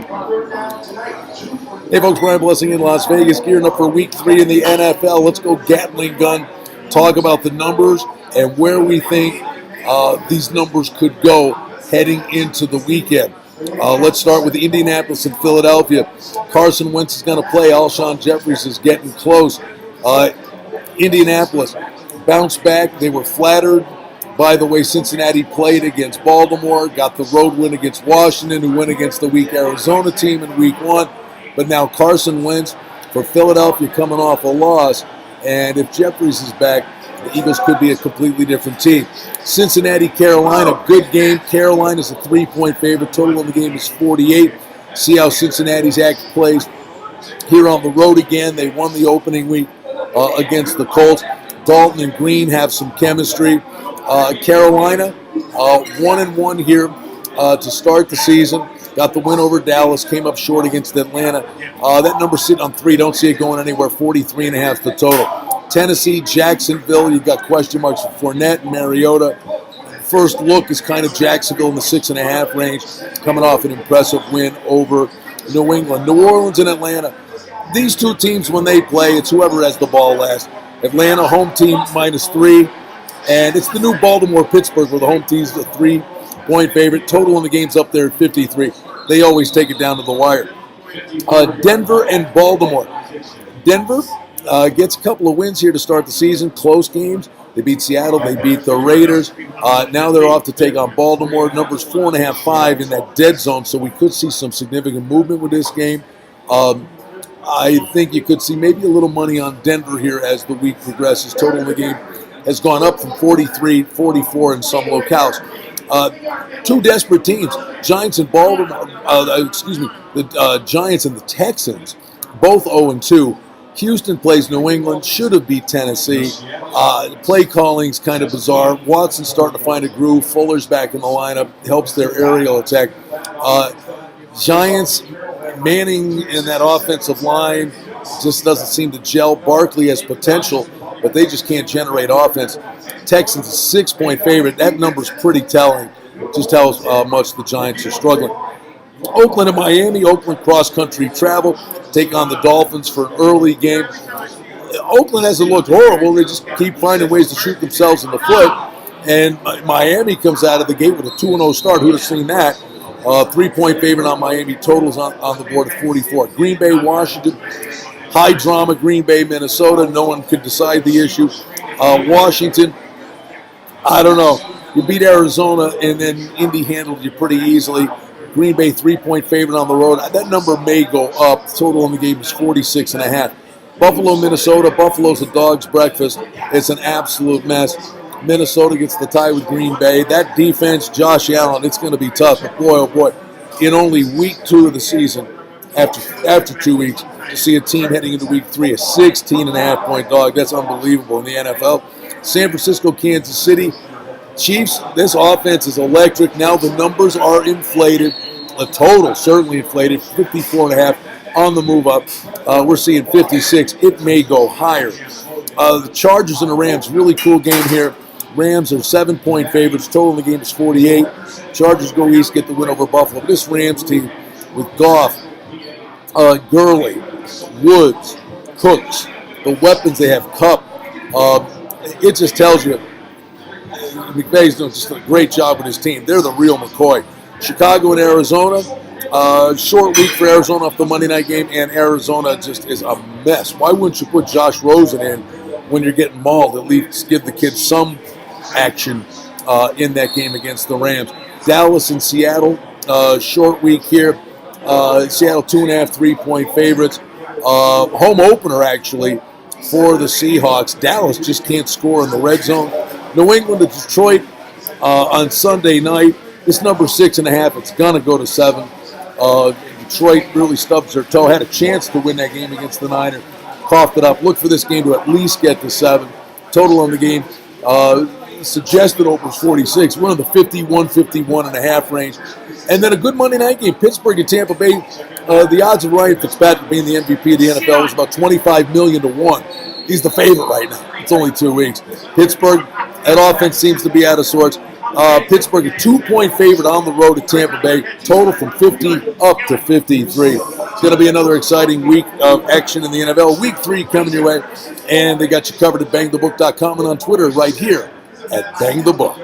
Hey folks, Brian Blessing in Las Vegas, gearing up for week 3 in the NFL. Let's go Gatling gun, talk about the numbers and where we think these numbers could go heading into the weekend. Let's start with Indianapolis and Philadelphia. Carson Wentz is going to play. Alshon Jeffries is getting close. Indianapolis bounced back. They were flattered by the way Cincinnati played against Baltimore, got the road win against Washington, who went against the weak Arizona team in week 1. But now Carson Wentz for Philadelphia coming off a loss. And if Jeffries is back, the Eagles could be a completely different team. Cincinnati, Carolina, good game. Carolina's a 3-point favorite. Total in the game is 48. See how Cincinnati's act plays here on the road again. They won the opening week against the Colts. Dalton and Green have some chemistry. Carolina, 1-1 here to start the season. Got the win over Dallas, came up short against Atlanta. That number sitting on 3, don't see it going anywhere, 43.5 the total. Tennessee, Jacksonville, you've got question marks for Fournette and Mariota. First look is kind of Jacksonville in the 6.5 range, coming off an impressive win over New England. New Orleans and Atlanta, these two teams, when they play, it's whoever has the ball last. Atlanta, home team, -3. And it's the new Baltimore-Pittsburgh where the home team's a 3-point favorite. Total in the game's up there at 53. They always take it down to the wire. Denver and Baltimore. Denver gets a couple of wins here to start the season. Close games. They beat Seattle. They beat the Raiders. Now they're off to take on Baltimore. Numbers 4.5, 5 in that dead zone. So we could see some significant movement with this game. I think you could see maybe a little money on Denver here as the week progresses. Total in the game has gone up from 43, 44 in some locales. Two desperate teams, Giants and Baltimore. The Giants and the Texans, both 0-2. Houston plays New England, should have beat Tennessee. Play calling's kind of bizarre. Watson's starting to find a groove. Fuller's back in the lineup, helps their aerial attack. Giants, Manning in that offensive line just doesn't seem to gel. Barkley has potential, but they just can't generate offense. Texans, a 6-point favorite. That number's pretty telling. Just tells much the Giants are struggling. Oakland and Miami. Oakland cross-country travel. Take on the Dolphins for an early game. Oakland hasn't looked horrible. They just keep finding ways to shoot themselves in the foot. And Miami comes out of the gate with a 2-0 start. Who'd have seen that? 3-point favorite on Miami. Totals on the board at 44. Green Bay, Washington. High drama, Green Bay, Minnesota. No one could decide the issue. Washington, I don't know. You beat Arizona, and then Indy handled you pretty easily. Green Bay, 3-point favorite on the road. That number may go up. Total in the game is 46.5. Buffalo, Minnesota. Buffalo's a dog's breakfast. It's an absolute mess. Minnesota gets the tie with Green Bay. That defense, Josh Allen, it's going to be tough. But boy, oh boy, in only week 2 of the season, after 2 weeks, to see a team heading into week 3, a 16.5-point dog. That's unbelievable in the NFL. San Francisco, Kansas City. Chiefs, this offense is electric. Now the numbers are inflated. The total certainly inflated, 54.5 on the move up. We're seeing 56. It may go higher. The Chargers and the Rams, really cool game here. Rams are 7-point favorites. Total in the game is 48. Chargers go east, get the win over Buffalo. This Rams team with Goff, Gurley, Woods, Cooks, the weapons they have, Kupp, it just tells you McVay's doing just a great job with his team. They're the real McCoy. Chicago and Arizona, short week for Arizona off the Monday night game, and Arizona just is a mess. Why wouldn't you put Josh Rosen in when you're getting mauled? At least give the kids some action in that game against the Rams. Dallas and Seattle, short week here. Seattle 2.5, 3-point favorites. Home opener, actually, for the Seahawks. Dallas just can't score in the red zone. New England to Detroit on Sunday night. This number 6.5. It's going to go to 7. Detroit really stubs their toe. Had a chance to win that game against the Niners. Coughed it up. Look for this game to at least get to 7. Total on the game suggested over 46. We're in the 51.5 range. And then a good Monday night game, Pittsburgh and Tampa Bay. The odds of Ryan Fitzpatrick being the MVP of the NFL was about 25 million to 1. He's the favorite right now. It's only 2 weeks. Pittsburgh, that offense seems to be out of sorts. Pittsburgh a 2-point favorite on the road at Tampa Bay. Total from 50 up to 53. It's going to be another exciting week of action in the NFL. Week 3 coming your way. And they got you covered at bangthebook.com and on Twitter right here at Bang the Book.